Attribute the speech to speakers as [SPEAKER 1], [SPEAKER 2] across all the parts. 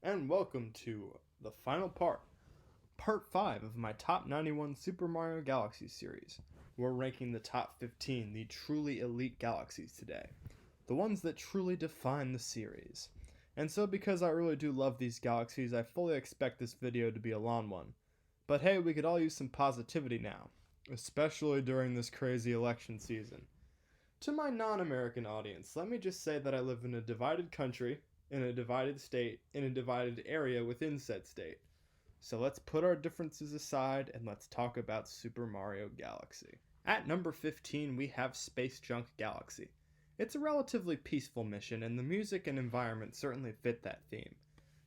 [SPEAKER 1] and welcome to the final part 5 of my top 91 Super Mario Galaxy series. We're ranking the top 15, the truly elite galaxies today, the ones that truly define the series. And so because I really do love these galaxies, I fully expect this video to be a long one. But hey, we could all use some positivity now, especially during this crazy election season. To my non-American audience, let me just say that I live in a divided country, in a divided state, in a divided area within said state. So let's put our differences aside and let's talk about Super Mario Galaxy. At number 15, we have Space Junk Galaxy. It's a relatively peaceful mission, and the music and environment certainly fit that theme.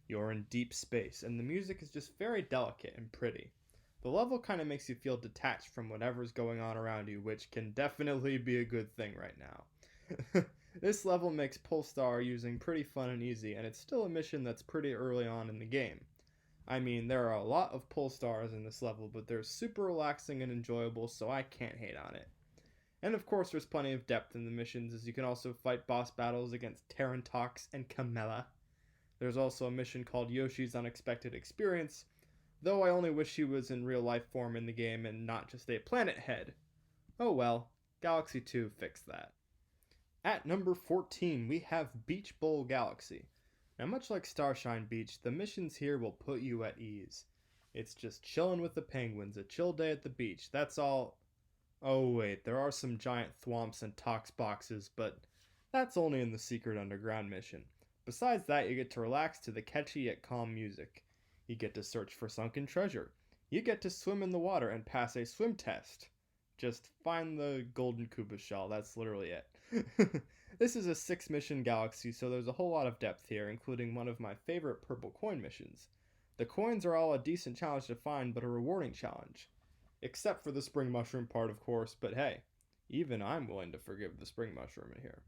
[SPEAKER 1] You're in deep space, and the music is just very delicate and pretty. The level kind of makes you feel detached from whatever's going on around you, which can definitely be a good thing right now. This level makes Pull Star using pretty fun and easy, and it's still a mission that's pretty early on in the game. I mean, there are a lot of Pull Stars in this level, but they're super relaxing and enjoyable, so I can't hate on it. And of course, there's plenty of depth in the missions, as you can also fight boss battles against Terrantox and Camella. There's also a mission called Yoshi's Unexpected Experience, though I only wish he was in real life form in the game and not just a planet head. Oh well, Galaxy 2 fixed that. At number 14, we have Beach Bowl Galaxy. Now, much like Starshine Beach, the missions here will put you at ease. It's just chillin' with the penguins, a chill day at the beach, that's all. Oh wait, there are some giant thwomps and tox boxes, but that's only in the secret underground mission. Besides that, you get to relax to the catchy yet calm music. You get to search for sunken treasure. You get to swim in the water and pass a swim test. Just find the golden Koopa shell, that's literally it. This is a 6-mission galaxy, so there's a whole lot of depth here, including one of my favorite purple coin missions. The coins are all a decent challenge to find, but a rewarding challenge. Except for the spring mushroom part, of course, but hey, even I'm willing to forgive the spring mushroom in here.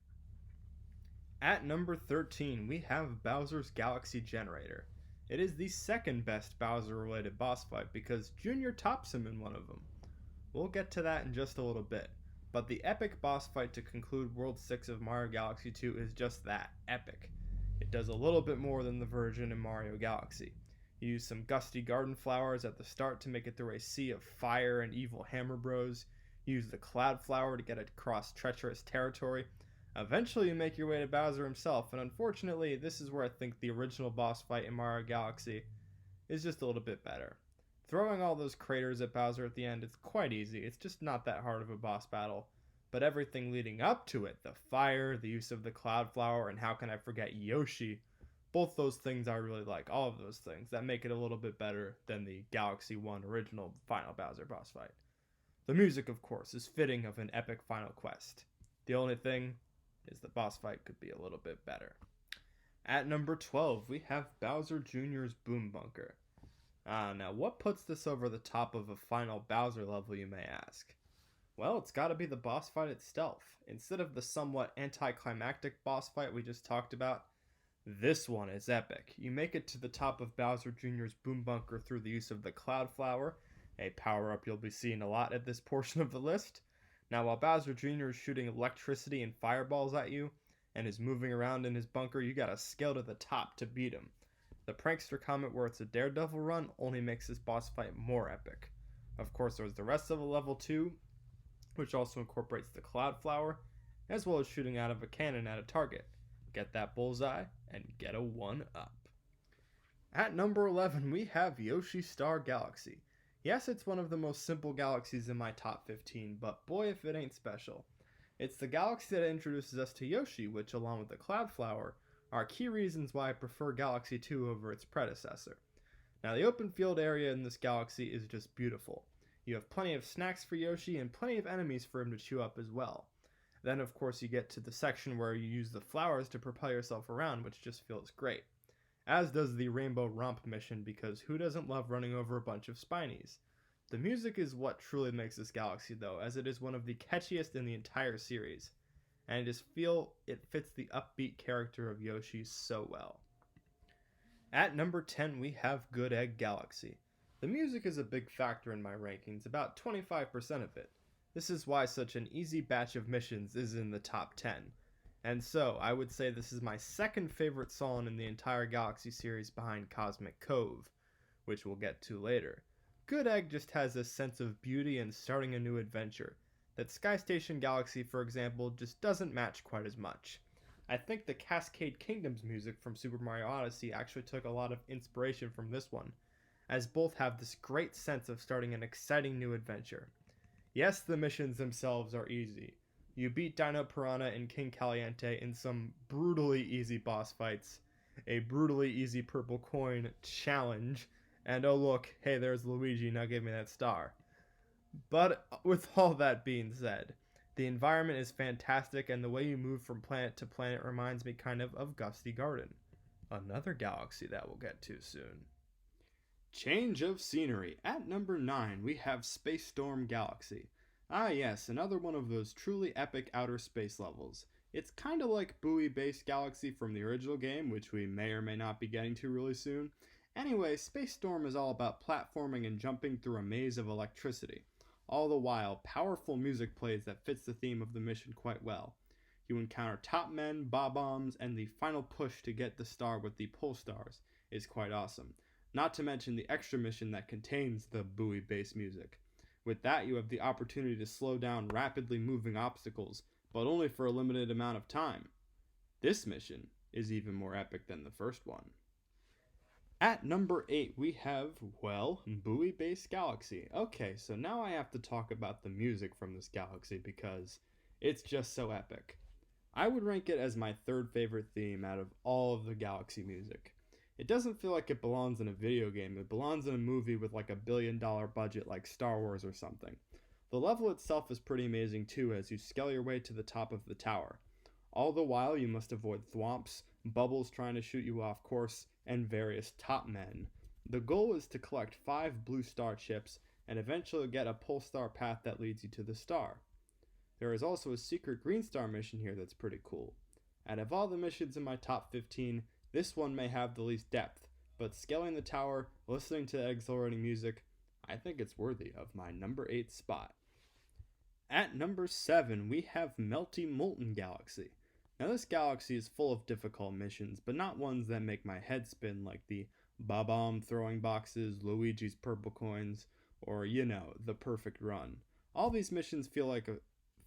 [SPEAKER 1] At number 13, we have Bowser's Galaxy Generator. It is the second best Bowser-related boss fight because Junior tops him in one of them. We'll get to that in just a little bit, but the epic boss fight to conclude World 6 of Mario Galaxy 2 is just that, epic. It does a little bit more than the version in Mario Galaxy. You use some gusty garden flowers at the start to make it through a sea of fire and evil hammer bros. You use the cloud flower to get across treacherous territory. Eventually you make your way to Bowser himself, and unfortunately this is where I think the original boss fight in Mario Galaxy is just a little bit better. Throwing all those craters at Bowser at the end is quite easy, it's just not that hard of a boss battle. But everything leading up to it, the fire, the use of the cloud flower, and how can I forget Yoshi, both those things I really like, all of those things, that make it a little bit better than the Galaxy 1 original Final Bowser boss fight. The music, of course, is fitting of an epic final quest. The only thing is the boss fight could be a little bit better. At number 12, we have Bowser Jr.'s Boom Bunker. Now what puts this over the top of a final Bowser level, you may ask? Well, it's gotta be the boss fight itself. Instead of the somewhat anticlimactic boss fight we just talked about, this one is epic. You make it to the top of Bowser Jr.'s Boom Bunker through the use of the Cloud Flower, a power-up you'll be seeing a lot at this portion of the list. Now, while Bowser Jr. is shooting electricity and fireballs at you, and is moving around in his bunker, you gotta scale to the top to beat him. The Prankster comment where it's a daredevil run only makes this boss fight more epic. Of course, there's the rest of the level 2, which also incorporates the Cloud Flower, as well as shooting out of a cannon at a target. Get that bullseye, and get a 1-up. At number 11, we have Yoshi Star Galaxy. Yes, it's one of the most simple galaxies in my top 15, but boy if it ain't special. It's the galaxy that introduces us to Yoshi, which along with the Cloud Flower, are key reasons why I prefer Galaxy 2 over its predecessor. Now the open field area in this galaxy is just beautiful. You have plenty of snacks for Yoshi and plenty of enemies for him to chew up as well. Then of course you get to the section where you use the flowers to propel yourself around, which just feels great. As does the Rainbow Romp mission, because who doesn't love running over a bunch of Spinies? The music is what truly makes this galaxy though, as it is one of the catchiest in the entire series. And I just feel it fits the upbeat character of Yoshi so well. At number 10, we have Good Egg Galaxy. The music is a big factor in my rankings, about 25% of it. This is why such an easy batch of missions is in the top 10. And so, I would say this is my second favorite song in the entire Galaxy series behind Cosmic Cove, which we'll get to later. Good Egg just has a sense of beauty and starting a new adventure that Sky Station Galaxy, for example, just doesn't match quite as much. I think the Cascade Kingdoms music from Super Mario Odyssey actually took a lot of inspiration from this one, as both have this great sense of starting an exciting new adventure. Yes, the missions themselves are easy. You beat Dino Piranha and King Caliente in some brutally easy boss fights, a brutally easy purple coin challenge, and oh look, hey, there's Luigi, now give me that star. But with all that being said, the environment is fantastic, and the way you move from planet to planet reminds me kind of Gusty Garden, another galaxy that we'll get to soon. Change of scenery. At number 9, we have Space Storm Galaxy. Ah, yes, another one of those truly epic outer space levels. It's kind of like Buoy based Galaxy from the original game, which we may or may not be getting to really soon. Anyway, Space Storm is all about platforming and jumping through a maze of electricity. All the while, powerful music plays that fits the theme of the mission quite well. You encounter top men, bob-ombs, and the final push to get the star with the pull stars is quite awesome. Not to mention the extra mission that contains the buoy based music. With that, you have the opportunity to slow down rapidly moving obstacles, but only for a limited amount of time. This mission is even more epic than the first one. At number 8, we have, well, Buoy based Galaxy. Okay, so now I have to talk about the music from this galaxy because it's just so epic. I would rank it as my third favorite theme out of all of the Galaxy music. It doesn't feel like it belongs in a video game. It belongs in a movie with like $1 billion budget like Star Wars or something. The level itself is pretty amazing too as you scale your way to the top of the tower. All the while you must avoid thwomps, bubbles trying to shoot you off course, and various top men. The goal is to collect 5 blue star chips and eventually get a pull star path that leads you to the star. There is also a secret green star mission here that's pretty cool. Out of all the missions in my top 15, this one may have the least depth, but scaling the tower, listening to the exhilarating music, I think it's worthy of my number 8 spot. At number 7, we have Melty Molten Galaxy. Now this galaxy is full of difficult missions, but not ones that make my head spin like the Bob-omb throwing boxes, Luigi's purple coins, or, the perfect run. All these missions feel like a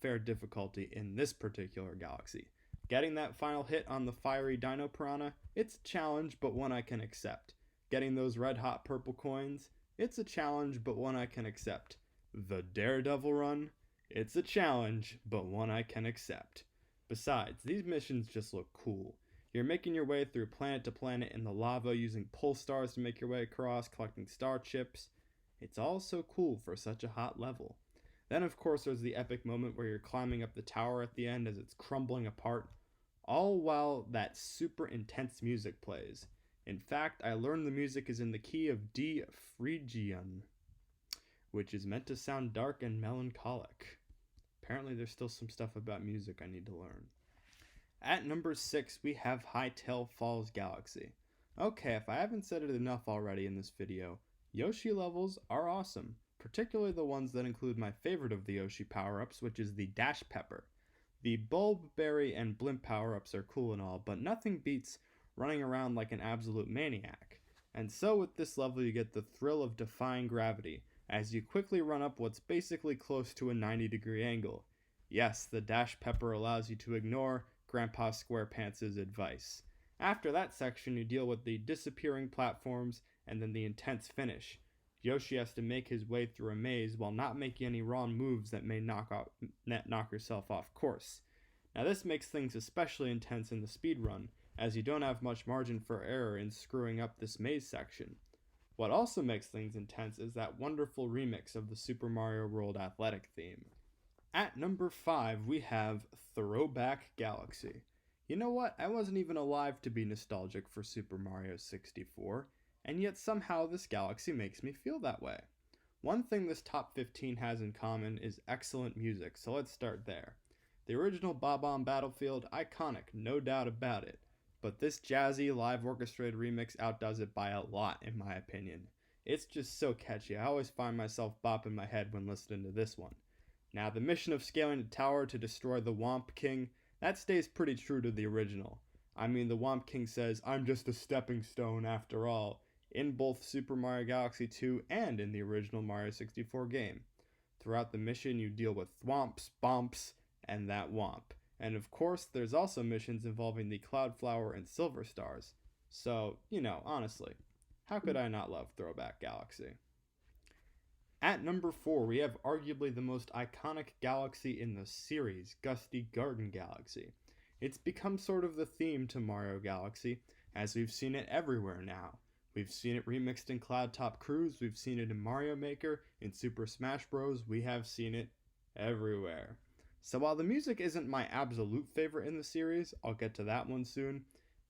[SPEAKER 1] fair difficulty in this particular galaxy. Getting that final hit on the fiery Dino Piranha, it's a challenge, but one I can accept. Getting those red hot purple coins, it's a challenge, but one I can accept. The Daredevil run, it's a challenge, but one I can accept. Besides, these missions just look cool. You're making your way through planet to planet in the lava using pull stars to make your way across, collecting star chips. It's all so cool for such a hot level. Then of course there's the epic moment where you're climbing up the tower at the end as it's crumbling apart, all while that super intense music plays. In fact, I learned the music is in the key of D Phrygian, which is meant to sound dark and melancholic. Apparently there's still some stuff about music I need to learn. At number 6, we have Hytale Falls Galaxy. Okay, if I haven't said it enough already in this video, Yoshi levels are awesome, particularly the ones that include my favorite of the Yoshi power-ups, which is the Dash Pepper. The Bulb, Berry, and Blimp power-ups are cool and all, but nothing beats running around like an absolute maniac. And so with this level you get the thrill of defying gravity, as you quickly run up what's basically close to a 90-degree angle. Yes, the Dash Pepper allows you to ignore Grandpa SquarePants' advice. After that section you deal with the disappearing platforms and then the intense finish. Yoshi has to make his way through a maze while not making any wrong moves that may knock yourself off course. Now this makes things especially intense in the speedrun, as you don't have much margin for error in screwing up this maze section. What also makes things intense is that wonderful remix of the Super Mario World athletic theme. At number 5, we have Throwback Galaxy. You know what? I wasn't even alive to be nostalgic for Super Mario 64. And yet somehow this galaxy makes me feel that way. One thing this top 15 has in common is excellent music, so let's start there. The original Bob-omb Battlefield, iconic, no doubt about it. But this jazzy, live orchestrated remix outdoes it by a lot, in my opinion. It's just so catchy, I always find myself bopping my head when listening to this one. Now, the mission of scaling a tower to destroy the Womp King, That stays pretty true to the original. I mean, the Womp King says, "I'm just a stepping stone after all," in both Super Mario Galaxy 2 and in the original Mario 64 game. Throughout the mission, you deal with thwomps, bomps, and that womp. And of course, there's also missions involving the Cloud Flower and Silver Stars. So, honestly, how could I not love Throwback Galaxy? At number 4, we have arguably the most iconic galaxy in the series, Gusty Garden Galaxy. It's become sort of the theme to Mario Galaxy, as we've seen it everywhere now. We've seen it remixed in Cloud Top Cruise, we've seen it in Mario Maker, in Super Smash Bros., we have seen it everywhere. So while the music isn't my absolute favorite in the series, I'll get to that one soon,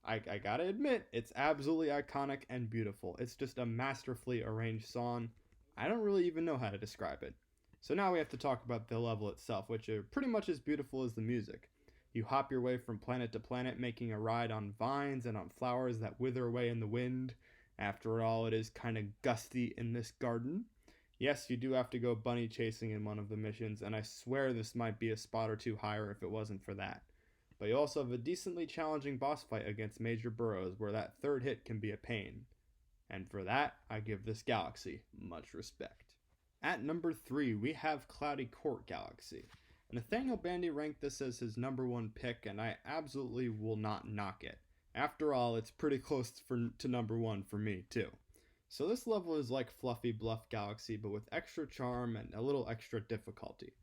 [SPEAKER 1] I gotta admit, it's absolutely iconic and beautiful. It's just a masterfully arranged song. I don't really even know how to describe it. So now we have to talk about the level itself, which are pretty much as beautiful as the music. You hop your way from planet to planet, making a ride on vines and on flowers that wither away in the wind. After all, it is kind of gusty in this garden. Yes, you do have to go bunny chasing in one of the missions, and I swear this might be a spot or two higher if it wasn't for that. But you also have a decently challenging boss fight against Major Burrows, where that third hit can be a pain. And for that, I give this galaxy much respect. At number 3, we have Cloudy Court Galaxy. Nathaniel Bandy ranked this as his number 1 pick, and I absolutely will not knock it. After all, it's pretty close to number 1 for me, too. So this level is like Fluffy Bluff Galaxy, but with extra charm and a little extra difficulty.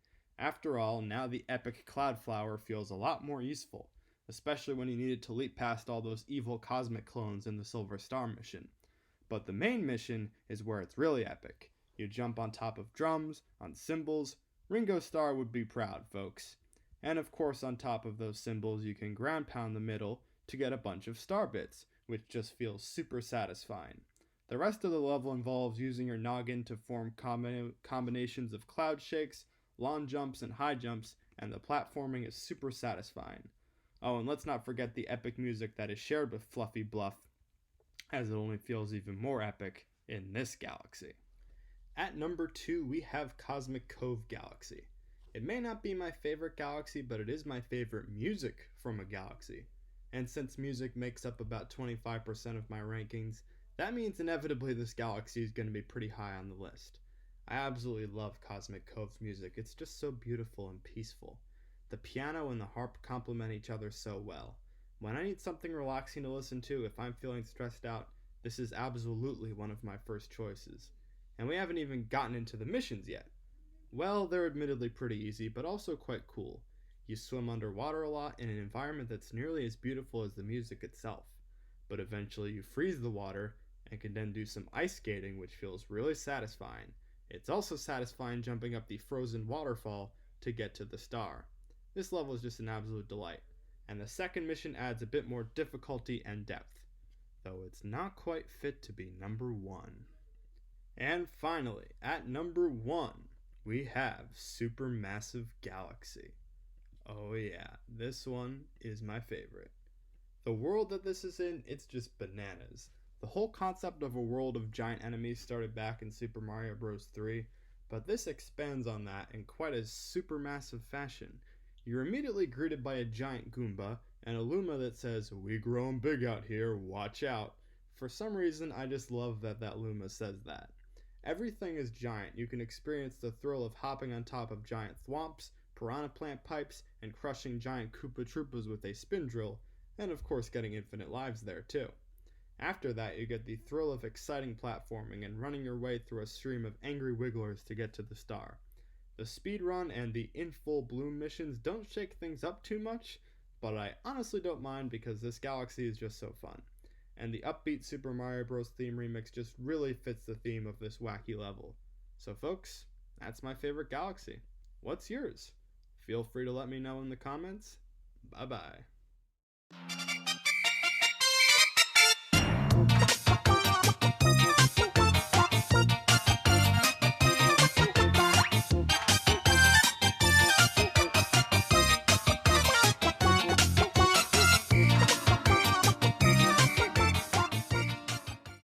[SPEAKER 1] After all, now the epic Cloud Flower feels a lot more useful, especially when you needed to leap past all those evil cosmic clones in the Silver Star mission. But the main mission is where it's really epic. You jump on top of drums, on cymbals. Ringo Starr would be proud, folks. And of course, on top of those cymbals, you can ground pound the middle to get a bunch of star bits, which just feels super satisfying. The rest of the level involves using your noggin to form combinations of cloud shakes, long jumps, and high jumps, and the platforming is super satisfying. Oh, and let's not forget the epic music that is shared with Fluffy Bluff, as it only feels even more epic in this galaxy. At number 2, we have Cosmic Cove Galaxy. It may not be my favorite galaxy, but it is my favorite music from a galaxy. And since music makes up about 25% of my rankings, that means inevitably this galaxy is going to be pretty high on the list. I absolutely love Cosmic Cove's music. It's just so beautiful and peaceful. The piano and the harp complement each other so well. When I need something relaxing to listen to, if I'm feeling stressed out, this is absolutely one of my first choices. And we haven't even gotten into the missions yet. Well, they're admittedly pretty easy, but also quite cool. You swim underwater a lot in an environment that's nearly as beautiful as the music itself. But eventually you freeze the water and can then do some ice skating, which feels really satisfying. It's also satisfying jumping up the frozen waterfall to get to the star. This level is just an absolute delight. And the second mission adds a bit more difficulty and depth, though it's not quite fit to be number 1. And finally, at number 1, we have Supermassive Galaxy. Oh yeah, this one is my favorite. The world that this is in, it's just bananas. The whole concept of a world of giant enemies started back in Super Mario Bros. 3, but this expands on that in quite a supermassive fashion. You're immediately greeted by a giant Goomba and a Luma that says, "We grown big out here, watch out." For some reason, I just love that Luma says that. Everything is giant. You can experience the thrill of hopping on top of giant thwomps, piranha plant pipes, and crushing giant Koopa Troopas with a spin drill, and of course getting infinite lives there too. After that, you get the thrill of exciting platforming and running your way through a stream of angry wigglers to get to the star. The speedrun and the In Full Bloom missions don't shake things up too much, but I honestly don't mind because this galaxy is just so fun. And the upbeat Super Mario Bros. Theme remix just really fits the theme of this wacky level. So folks, that's my favorite galaxy. What's yours? Feel free to let me know in the comments. Bye bye.